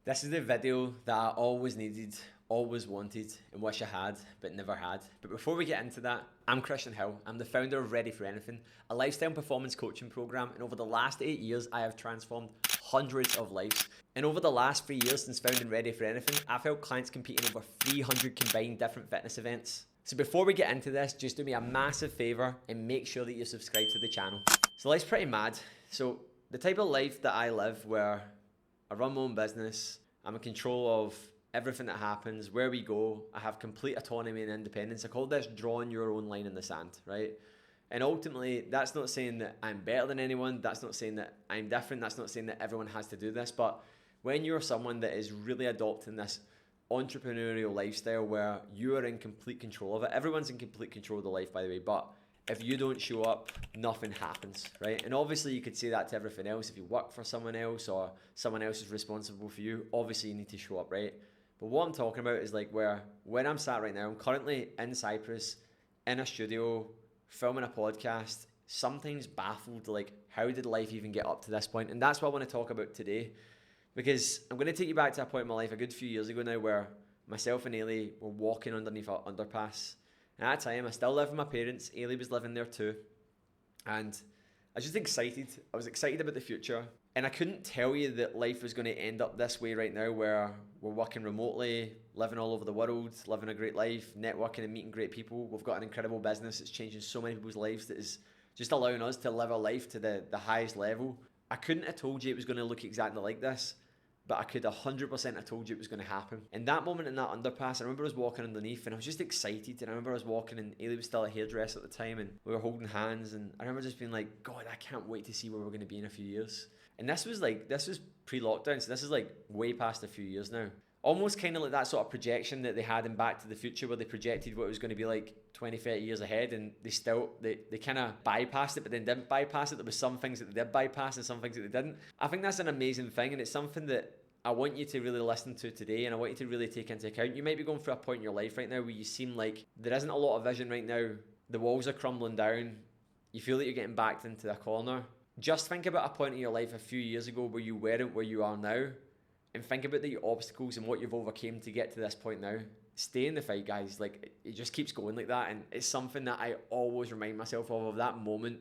This is the video that I always needed, always wanted, and wish I had, but never had. But before we get into that, I'm Kristian. I'm the founder of Ready for Anything, a lifestyle and performance coaching program. And over the last 8 years, I have transformed hundreds of lives. And over the last 3 years since founding Ready for Anything, I've helped clients compete in over 300 combined different fitness events. So before we get into this, just do me a massive favor and make sure that you subscribe to the channel. So life's pretty mad. So the type of life that I live where I run my own business. I'm in control of everything that happens, where we go. I have complete autonomy and independence. I call this drawing your own line in the sand, right? And ultimately, that's not saying that I'm better than anyone. That's not saying that I'm different. That's not saying that everyone has to do this. But when you're someone that is really adopting this entrepreneurial lifestyle where you are in complete control of it, everyone's in complete control of the life, by the way, but if you don't show up, nothing happens, right? And obviously you could say that to everything else. If you work for someone else or someone else is responsible for you, obviously you need to show up, right? But what I'm talking about is like when I'm sat right now, I'm currently in Cyprus, in a studio, filming a podcast, sometimes baffled, like how did life even get up to this point? And that's what I want to talk about today, because I'm going to take you back to a point in my life a good few years ago now where myself and Ailey were walking underneath an underpass. And at that time, I still lived with my parents. Ailey was living there too. And I was just excited. I was excited about the future. And I couldn't tell you that life was going to end up this way right now where we're working remotely, living all over the world, living a great life, networking and meeting great people. We've got an incredible business that's changing so many people's lives that is just allowing us to live a life to the highest level. I couldn't have told you it was going to look exactly like this, but I could 100% have told you it was going to happen. In that moment in that underpass, I remember I was walking underneath and I was just excited. And I remember I was walking and Ailey was still a hairdresser at the time and we were holding hands. And I remember just being like, God, I can't wait to see where we're going to be in a few years. And this was pre-lockdown. So this is like way past a few years now. Almost kind of like that sort of projection that they had in Back to the Future where they projected what it was going to be like 20, 30 years ahead, and they kind of bypassed it but then didn't bypass it. There was some things that they did bypass and some things that they didn't. I think that's an amazing thing, and it's something that I want you to really listen to today, and I want you to really take into account. You might be going through a point in your life right now where you seem like there isn't a lot of vision right now. The walls are crumbling down. You feel that you're getting backed into a corner. Just think about a point in your life a few years ago where you weren't where you are now, and think about the obstacles and what you've overcame to get to this point now. Stay in the fight, guys. Like, it just keeps going like that, and it's something that I always remind myself of that moment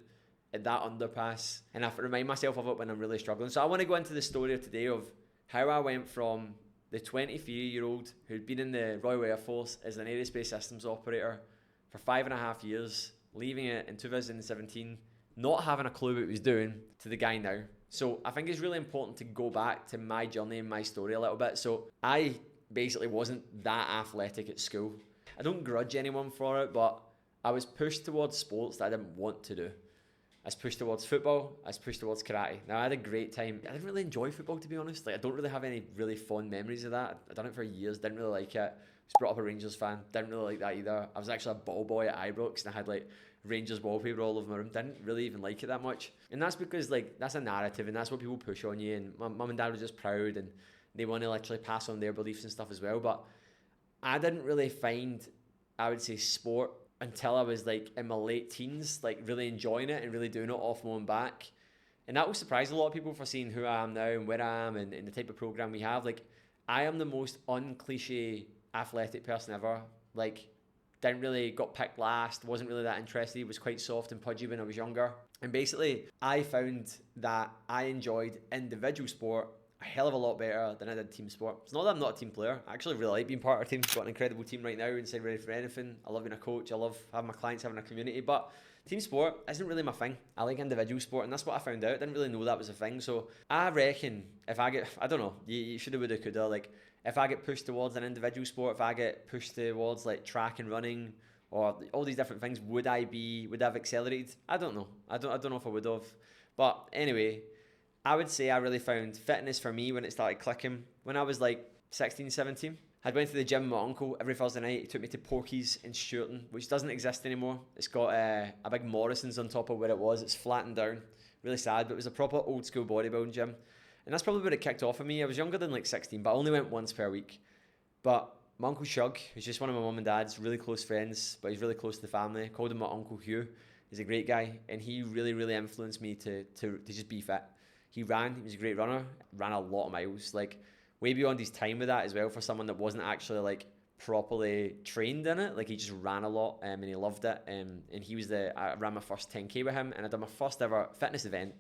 at that underpass, and I remind myself of it when I'm really struggling. So I want to go into the story of today of how I went from the 23-year-old who'd been in the Royal Air Force as an aerospace systems operator for 5.5 years, leaving it in 2017, not having a clue what he was doing, to the guy now. So I think it's really important to go back to my journey and my story a little bit. So I basically wasn't that athletic at school. I don't grudge anyone for it, but I was pushed towards sports that I didn't want to do. I was pushed towards football. I was pushed towards karate. Now, I had a great time. I didn't really enjoy football, to be honest. Like, I don't really have any really fond memories of that. I'd done it for years. Didn't really like it. I was brought up a Rangers fan. Didn't really like that either. I was actually a ball boy at Ibrox, and I had like Rangers wallpaper all over my room. Didn't really even like it that much. And that's because like that's a narrative, and that's what people push on you. And my mum and dad were just proud, and they want to literally pass on their beliefs and stuff as well. But I didn't really find, I would say, sport until I was like in my late teens, like really enjoying it and really doing it off my own back. And that will surprise a lot of people for seeing who I am now and where I am and the type of program we have. Like, I am the most uncliche athletic person ever. Like, didn't really got picked last, wasn't really that interested, was quite soft and pudgy when I was younger. And basically, I found that I enjoyed individual sport a hell of a lot better than I did team sport. It's not that I'm not a team player. I actually really like being part of a team. I've got an incredible team right now inside Ready for Anything. I love being a coach. I love having my clients, having a community. But team sport isn't really my thing. I like individual sport, and that's what I found out. I didn't really know that was a thing. So I reckon if I get, I don't know, you shoulda, woulda, coulda. Like, if I get pushed towards an individual sport, if I get pushed towards like track and running or all these different things, would I have accelerated? I don't know. I don't know if I would have. But anyway, I would say I really found fitness for me when it started clicking when I was like 16, 17. I went to the gym with my uncle every Thursday night. He took me to Porky's in Stewarton, which doesn't exist anymore. It's got a big Morrison's on top of where it was. It's flattened down. Really sad, but it was a proper old school bodybuilding gym. And that's probably where it kicked off for me. I was younger than like 16, but I only went once per week. But my Uncle Shug, who's just one of my mum and dad's really close friends, but he's really close to the family. I called him my Uncle Hugh. He's a great guy, and he really, really influenced me to just be fit. He was a great runner, ran a lot of miles. Like, way beyond his time with that as well for someone that wasn't actually like properly trained in it. Like he just ran a lot and he loved it. And I ran my first 10K with him, and I done my first ever fitness event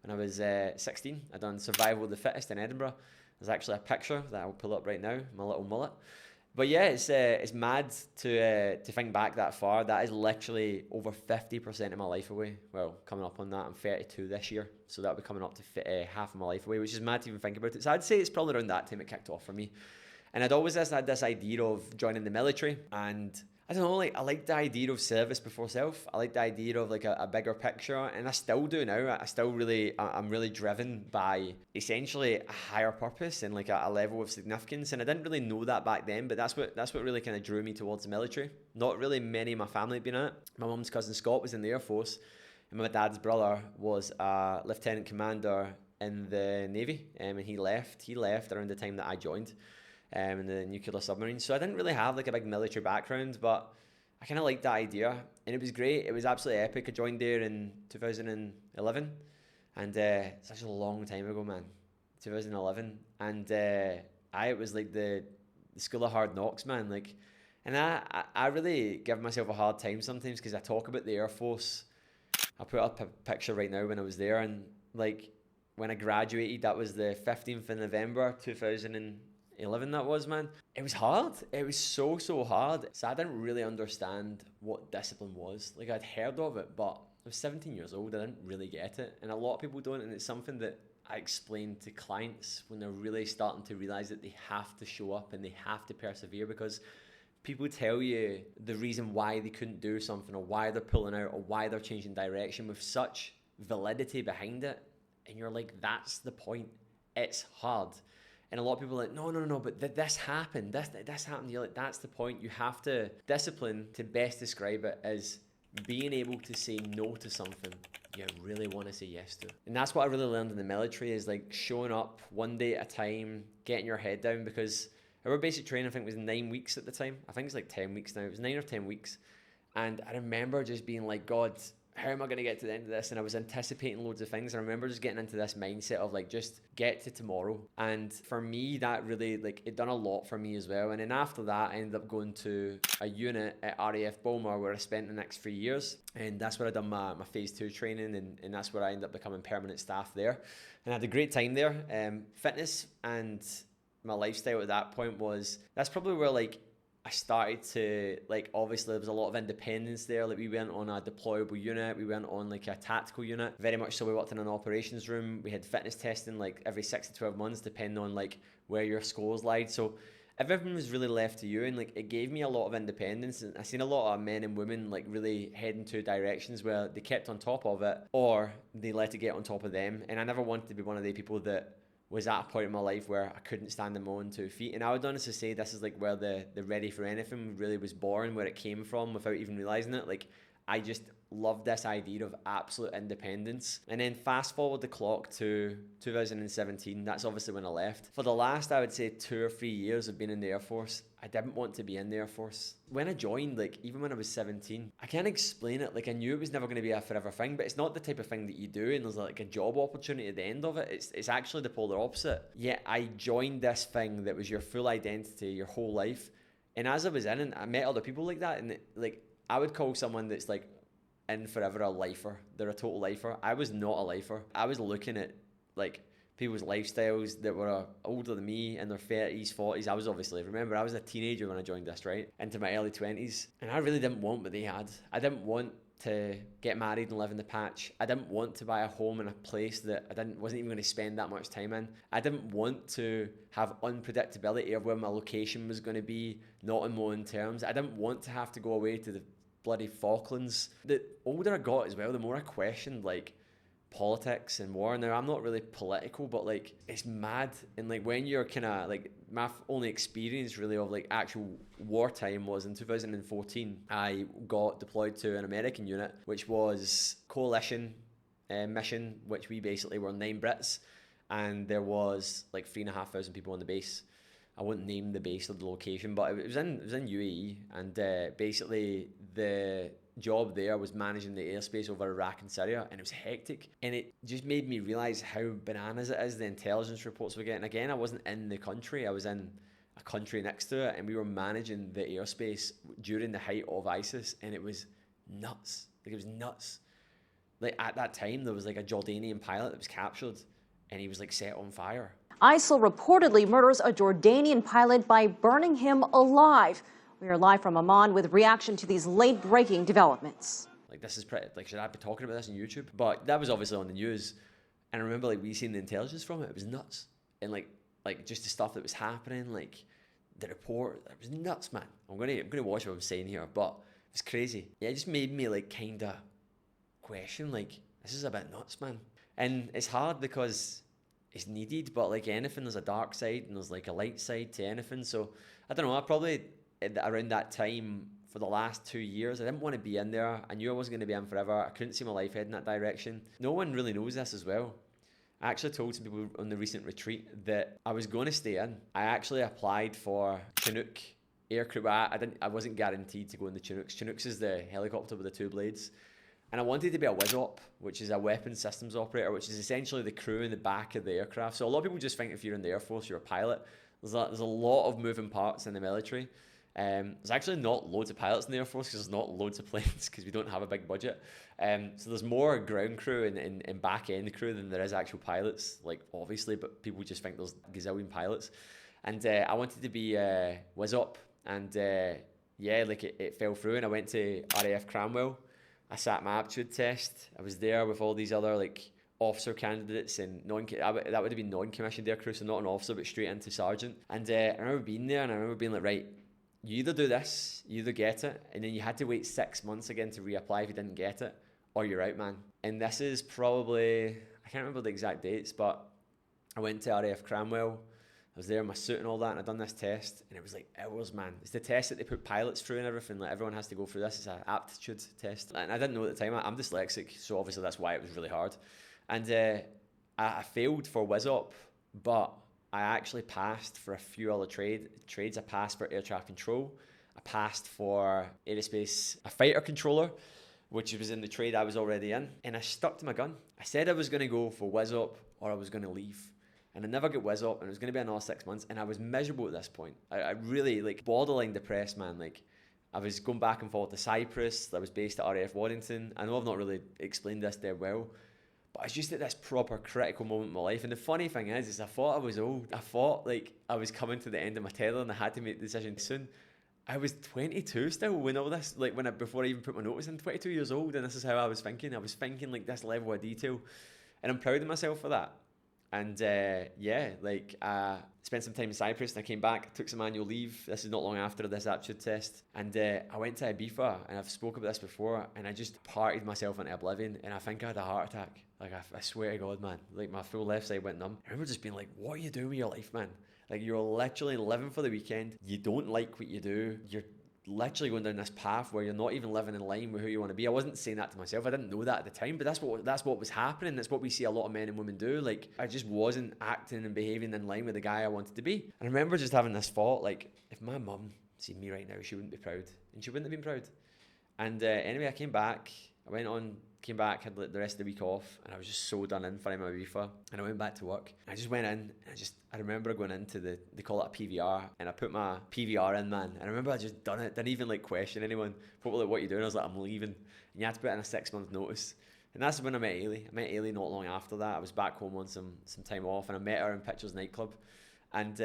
when I was 16. I done Survival of the Fittest in Edinburgh. There's actually a picture that I'll pull up right now, my little mullet. But yeah, it's mad to think back that far. That is literally over 50% of my life away. Well, coming up on that, I'm 32 this year, so that'll be coming up to half of my life away, which is mad to even think about it. So I'd say it's probably around that time it kicked off for me. And I'd always had this idea of joining the military, and I don't know, like I like the idea of service before self. I like the idea of like a bigger picture, and I still do now. I'm really driven by essentially a higher purpose and like a level of significance. And I didn't really know that back then, but that's what really kind of drew me towards the military. Not really many of my family had been in it. My mum's cousin Scott was in the Air Force, and my dad's brother was a lieutenant commander in the Navy, and he left around the time that I joined. In the nuclear submarine. So I didn't really have like a big military background, but I kind of liked that idea, and it was great. It was absolutely epic. I joined there in 2011, and it's such a long time ago, man. 2011, and it was like the school of hard knocks, man. Like, and I really give myself a hard time sometimes because I talk about the Air Force. I'll put up a picture right now when I was there, and like when I graduated, that was the 15th of November 2011 that was, man. It was hard. It was so hard. So I didn't really understand what discipline was. Like I'd heard of it, but I was 17 years old. I didn't really get it. And a lot of people don't. And it's something that I explain to clients when they're really starting to realize that they have to show up and they have to persevere, because people tell you the reason why they couldn't do something or why they're pulling out or why they're changing direction with such validity behind it. And you're like, that's the point. It's hard. And a lot of people are like, no, but this happened. This happened. You're like, that's the point. You have to, discipline, to best describe it, as being able to say no to something you really want to say yes to. And that's what I really learned in the military, is like showing up one day at a time, getting your head down, because our basic training, I think, was 9 weeks at the time. I think it's like 10 weeks now. It was 9 or 10 weeks. And I remember just being like, God, how am I going to get to the end of this? And I was anticipating loads of things. I remember just getting into this mindset of like, just get to tomorrow. And for me, that really, like, it done a lot for me as well. And then after that, I ended up going to a unit at RAF Beaumont where I spent the next 3 years. And that's where I done my phase 2 training. And that's where I ended up becoming permanent staff there. And I had a great time there. Fitness and my lifestyle at that point that's probably where like I started to, like, obviously there was a lot of independence there. Like we went on a deployable unit, we went on like a tactical unit, very much so. We worked in an operations room. We had fitness testing like every 6 to 12 months depending on like where your scores lied. So everything was really left to you, and like it gave me a lot of independence. And I seen a lot of men and women like really head into directions where they kept on top of it or they let it get on top of them. And I never wanted to be one of the people that was at a point in my life where I couldn't stand on my own 2 feet. And I would honestly say this is like where the Ready for Anything really was born, where it came from without even realizing it. Like I just loved this idea of absolute independence. And then fast forward the clock to 2017. That's obviously when I left. For the last, I would say 2 or 3 years of being in the Air Force, I didn't want to be in the Air Force. When I joined, like even when I was 17, I can't explain it. Like I knew it was never going to be a forever thing, but it's not the type of thing that you do and there's like a job opportunity at the end of it. It's actually the polar opposite. Yet I joined this thing that was your full identity, your whole life. And as I was in it, I met other people like that. And like I would call someone that's like in forever a lifer. They're a total lifer. I was not a lifer. I was looking at like people's lifestyles that were older than me, in their 30s, 40s. I was obviously, remember, I was a teenager when I joined this, right? Into my early 20s. And I really didn't want what they had. I didn't want to get married and live in the patch. I didn't want to buy a home in a place that wasn't even going to spend that much time in. I didn't want to have unpredictability of where my location was going to be, not on my own terms. I didn't want to have to go away to the bloody Falklands. The older I got as well, the more I questioned like politics and war. Now I'm not really political, but like it's mad. And like when you're kind of like, my only experience really of like actual wartime was in 2014. I got deployed to an American unit, which was coalition mission, which we basically were 9 Brits, and there was like 3,500 people on the base. I wouldn't name the base or the location, but it was in UAE, and basically the job there was managing the airspace over Iraq and Syria, and it was hectic. And it just made me realise how bananas it is, the intelligence reports we're getting. Again, I wasn't in the country, I was in a country next to it, and we were managing the airspace during the height of ISIS, and it was nuts. Like, it was nuts. Like, at that time, there was like a Jordanian pilot that was captured, and he was like set on fire. ISIL reportedly murders a Jordanian pilot by burning him alive. We are live from Amman with reaction to these late-breaking developments. Like, this is pretty, like, should I be talking about this on YouTube? But that was obviously on the news, and I remember, like, we seen the intelligence from it. It was nuts. And like just the stuff that was happening, like the report, it was nuts, man. I'm gonna watch what I'm saying here, but it was crazy. Yeah, it just made me like kind of question, like, this is a bit nuts, man. And it's hard because it's needed, but like anything, there's a dark side and there's like a light side to anything. So I don't know, I probably around that time for the last 2 years, I didn't want to be in there. I knew I wasn't going to be in forever. I couldn't see my life heading that direction. No one really knows this as well. I actually told some people on the recent retreat that I was going to stay in. I actually applied for Chinook aircrew. I wasn't guaranteed to go in the Chinooks. Chinooks is the helicopter with the 2 blades. And I wanted to be a WISOP, which is a weapons systems operator, which is essentially the crew in the back of the aircraft. So a lot of people just think if you're in the Air Force, you're a pilot. There's a lot of moving parts in the military. There's actually not loads of pilots in the Air Force because there's not loads of planes because we don't have a big budget. So there's more ground crew and back end crew than there is actual pilots, like obviously, but people just think there's gazillion pilots. And I wanted to be WISOP, and yeah, like it fell through, and I went to RAF Cranwell. I sat my aptitude test. I was there with all these other like officer candidates and that would have been non-commissioned air crew, so not an officer but straight into sergeant. And I remember being there, and I remember being like, right, you either do this, you either get it, and then you had to wait 6 months again to reapply if you didn't get it, or you're out, man. And this is probably, I can't remember the exact dates, but I went to RAF Cranwell. I was there in my suit and all that, and I'd done this test, and it was like hours, man. It's the test that they put pilots through and everything. Like, everyone has to go through this. It's an aptitude test. And I didn't know at the time. I'm dyslexic, so obviously that's why it was really hard. And I failed for WISOP, but I actually passed for a few other trades. I passed for air traffic control. I passed for aerospace, a fighter controller, which was in the trade I was already in. And I stuck to my gun. I said I was going to go for WISOP or I was going to leave. And I never got WISOP, and it was going to be another 6 months, and I was miserable at this point. I really, like, borderline depressed, man. Like, I was going back and forth to Cyprus. I was based at RAF Waddington. I know I've not really explained this there well, but I was just at this proper critical moment in my life. And the funny thing is I thought I was old. I thought, like, I was coming to the end of my tether and I had to make the decision soon. I was 22 still when all this, like, before I even put my notice in, 22 years old, and this is how I was thinking. I was thinking, like, this level of detail, and I'm proud of myself for that. And yeah, like, I spent some time in Cyprus, and I came back, took some annual leave. This is not long after this aptitude test. And I went to Ibiza, and I've spoken about this before, and I just partied myself into oblivion, and I think I had a heart attack. Like, I swear to God, man. Like, my full left side went numb. I remember just being like, what are you doing with your life, man? Like, you're literally living for the weekend. You don't like what you do. You're literally going down this path where you're not even living in line with who you want to be. I wasn't saying that to myself. I didn't know that at the time, but that's what was happening. That's what we see a lot of men and women do. Like, I just wasn't acting and behaving in line with the guy I wanted to be. And I remember just having this thought, like, if my mum seen me right now, she wouldn't be proud, and she wouldn't have been proud. And anyway, I came back. Came back, had the rest of the week off, and I was just so done in for my FIFA, and I went back to work. I just went in, and I remember going into they call it a PVR, and I put my PVR in, man. And I remember I just done it, didn't even like question anyone. People like, what are you doing? I was like, I'm leaving. And you had to put in a 6 month notice. And that's when I met Ailey. I met Ailey not long after that. I was back home on some time off, and I met her in Pictures nightclub. And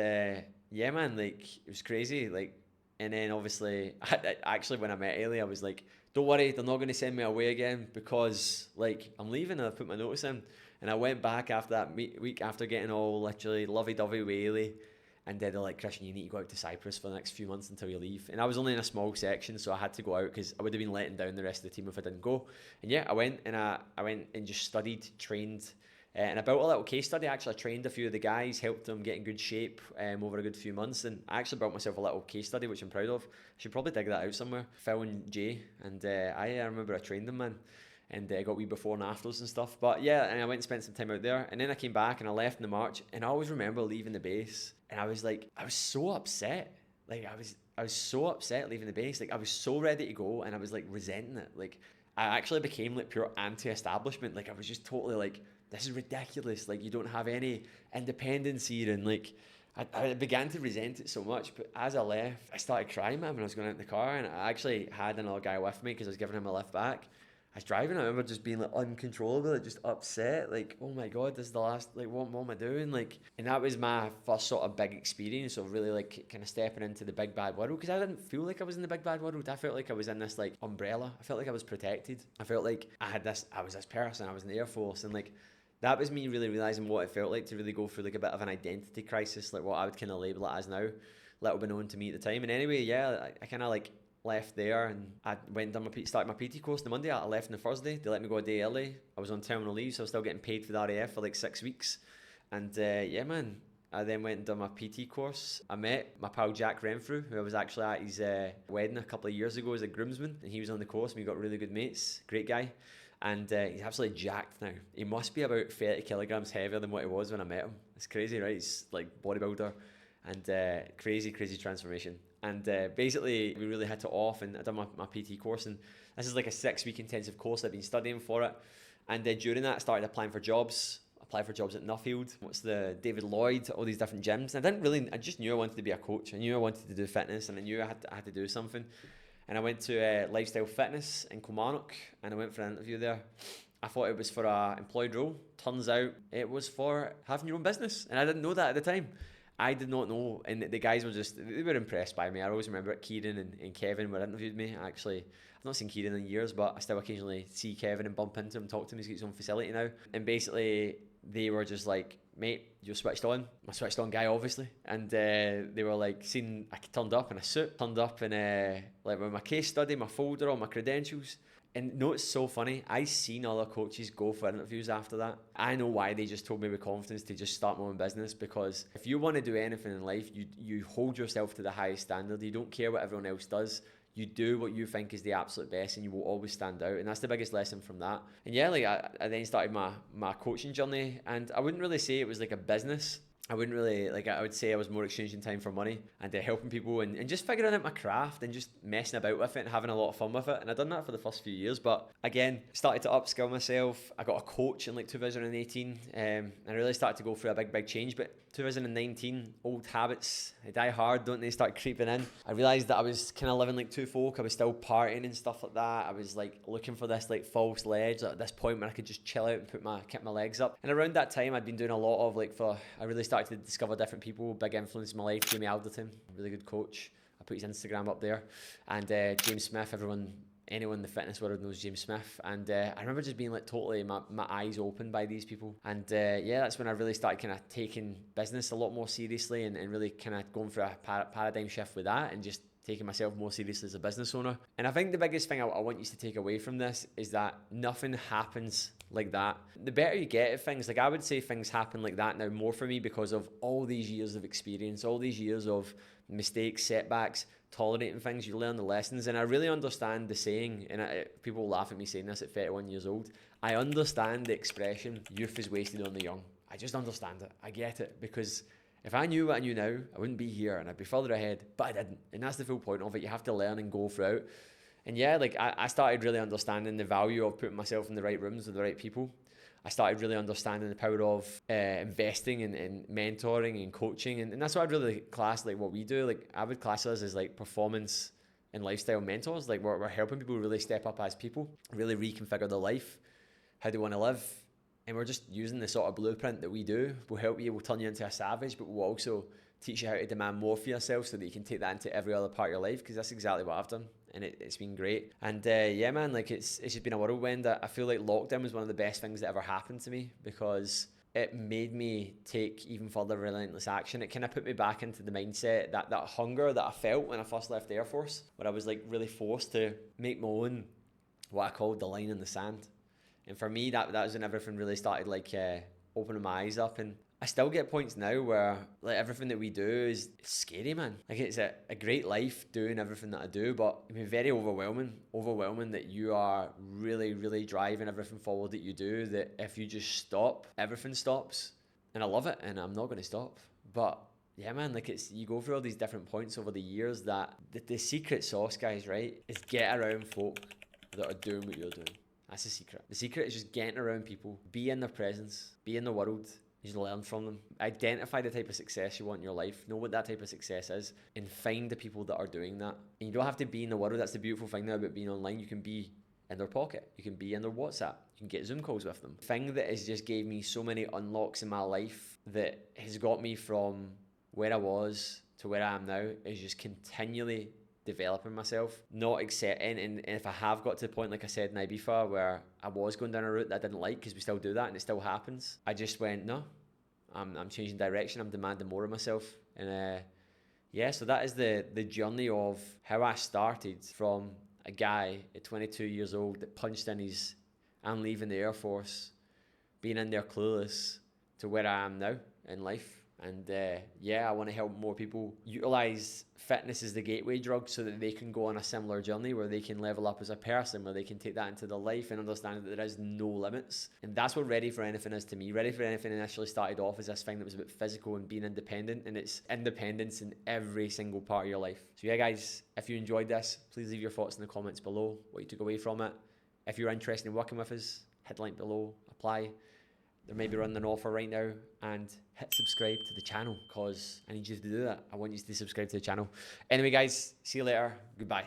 yeah, man, like, it was crazy. Like, and then obviously, actually when I met Ailey, I was like, don't worry, they're not going to send me away again because, like, I'm leaving and I've put my notice in. And I went back after that week after getting all literally lovey-dovey with Ailey. And they're like, Kristian, you need to go out to Cyprus for the next few months until you leave. And I was only in a small section, so I had to go out because I would have been letting down the rest of the team if I didn't go. And yeah, I went and just studied, trained, and I built a little case study. Actually, I trained a few of the guys, helped them get in good shape over a good few months, and I actually built myself a little case study, which I'm proud of. I should probably dig that out somewhere. Phil and Jay, and I remember I trained them, man, and got wee before and afters and stuff. But yeah, and I went and spent some time out there, and then I came back and I left in the March, and I always remember leaving the base, and I was so upset. like I was so upset leaving the base. Like I was so ready to go, and I was like resenting it. Like I actually became like pure anti-establishment. Like I was just totally like, this is ridiculous. Like you don't have any independence here, and like I began to resent it so much. But as I left, I started crying, man, when I was going out in the car, and I actually had another guy with me because I was giving him a lift back. I was driving, I remember just being like uncontrollable, like, just upset, like, oh my god, this is the last, like, what am I doing? Like, and that was my first sort of big experience of really like kind of stepping into the big bad world, because I didn't feel like I was in the big bad world. I felt like I was in this like umbrella. I felt like I was protected. I felt like I was this person. I was in the Air Force, and like that was me really realizing what it felt like to really go through like a bit of an identity crisis, like what I would kind of label it as now, little been known to me at the time. And anyway, yeah, I kind of like left there, and I went and done started my PT course the Monday. I left on the Thursday. They let me go a day early. I was on terminal leave, so I was still getting paid for the RAF for like 6 weeks. And yeah, man, I then went and done my PT course. I met my pal Jack Renfrew, who I was actually at his wedding a couple of years ago as a groomsman, and he was on the course, and we got really good mates. Great guy. And he's absolutely jacked now. He must be about 30 kilograms heavier than what he was when I met him. It's crazy, right? He's like bodybuilder, and crazy transformation. And basically we really hit it off, and I done my PT course, and this is like a 6-week intensive course. I've been studying for it, and during that I started applying for jobs. Applied for jobs at Nuffield, what's the David Lloyd, all these different gyms. And I just knew I wanted to be a coach. I knew I wanted to do fitness, and I knew I had to do something. And I went to Lifestyle Fitness in Kilmarnock, and I went for an interview there. I thought it was for an employed role. Turns out it was for having your own business, and I didn't know that at the time. I did not know, and the guys were they were impressed by me. I always remember it. Kieran and Kevin were interviewed me. Actually, I've not seen Kieran in years, but I still occasionally see Kevin and bump into him, talk to him. He's got his own facility now. And basically, they were just like, mate, you're switched on. I'm a switched on guy, obviously. And they were like, I turned up in a suit, turned up in like with my case study, my folder, all my credentials. And no, it's so funny. I seen other coaches go for interviews after that. I know why they just told me with confidence to just start my own business, because if you want to do anything in life, you hold yourself to the highest standard. You don't care what everyone else does. You do what you think is the absolute best, and you will always stand out. And that's the biggest lesson from that. And yeah, like I then started my coaching journey, and I wouldn't really say it was like a business. I wouldn't really, like, I would say I was more exchanging time for money, and helping people, and just figuring out my craft, and just messing about with it and having a lot of fun with it. And I'd done that for the first few years, but again, started to upskill myself. I got a coach in like 2018, and I really started to go through a big change. But 2019, old habits, they die hard, don't they? Start creeping in. I realised that I was kind of living like two folk. I was still partying and stuff like that. I was like looking for this like false ledge at this point where I could just chill out and keep my legs up. And around that time, I'd been doing a lot of I really started to discover different people. Big influence in my life, Jamie Alderton, really good coach. I put his Instagram up there. And James Smith, anyone in the fitness world knows James Smith. And I remember just being like totally my eyes open by these people. And yeah, that's when I really started kind of taking business a lot more seriously, and really kind of going for a paradigm shift with that, and just taking myself more seriously as a business owner. And I think the biggest thing I want you to take away from this is that nothing happens like that. The better you get at things, like I would say things happen like that now more for me because of all these years of experience, all these years of mistakes, setbacks, tolerating things. You learn the lessons. And I really understand the saying, and people laugh at me saying this at 31 years old. I understand the expression, youth is wasted on the young. I just understand it. I get it, because if I knew what I knew now, I wouldn't be here, and I'd be further ahead, but I didn't. And that's the full point of it. You have to learn and go throughout. And yeah, like I started really understanding the value of putting myself in the right rooms with the right people. I started really understanding the power of investing and mentoring and coaching. And that's what I'd really class like what we do. Like I would class us as like performance and lifestyle mentors. Like we're helping people really step up as people, really reconfigure their life, how they want to live. And we're just using the sort of blueprint that we do. We'll help you, we'll turn you into a savage, but we'll also teach you how to demand more for yourself so that you can take that into every other part of your life, because that's exactly what I've done. And it's been great. And yeah, man, like it's just been a whirlwind. I feel like lockdown was one of the best things that ever happened to me, because it made me take even further relentless action. It kind of put me back into the mindset, that hunger that I felt when I first left the Air Force, where I was like really forced to make my own, what I called the line in the sand. And for me, that was when everything really started like opening my eyes up. And I still get points now where like everything that we do is scary, man. Like it's a great life doing everything that I do, but I mean very overwhelming that you are really, really driving everything forward that you do, that if you just stop, everything stops. And I love it, and I'm not going to stop. But yeah, man, like you go through all these different points over the years that the secret sauce, guys, right, is get around folk that are doing what you're doing. That's the secret. The secret is just getting around people, be in their presence, be in the world, just learn from them. Identify the type of success you want in your life, know what that type of success is, and find the people that are doing that. And you don't have to be in the world. That's the beautiful thing now about being online. You can be in their pocket. You can be in their WhatsApp. You can get Zoom calls with them. The thing that has just gave me so many unlocks in my life that has got me from where I was to where I am now is just continually developing myself, not accepting, and if I have got to the point, like I said in Ibiza, where I was going down a route that I didn't like, because we still do that and it still happens, I just went, no, I'm changing direction, I'm demanding more of myself. And yeah, so that is the journey of how I started from a guy at 22 years old that punched in his, I'm leaving the Air Force, being in there clueless, to where I am now in life. And yeah, I want to help more people utilize fitness as the gateway drug so that they can go on a similar journey where they can level up as a person, where they can take that into their life and understand that there is no limits. And that's what Ready for Anything is to me. Ready for Anything initially started off as this thing that was about physical and being independent, and it's independence in every single part of your life. So yeah, guys, if you enjoyed this, please leave your thoughts in the comments below, what you took away from it. If you're interested in working with us, hit the link below, apply. They're maybe running an offer right now, and hit subscribe to the channel, because I need you to do that. I want you to subscribe to the channel. Anyway, guys, see you later. Goodbye.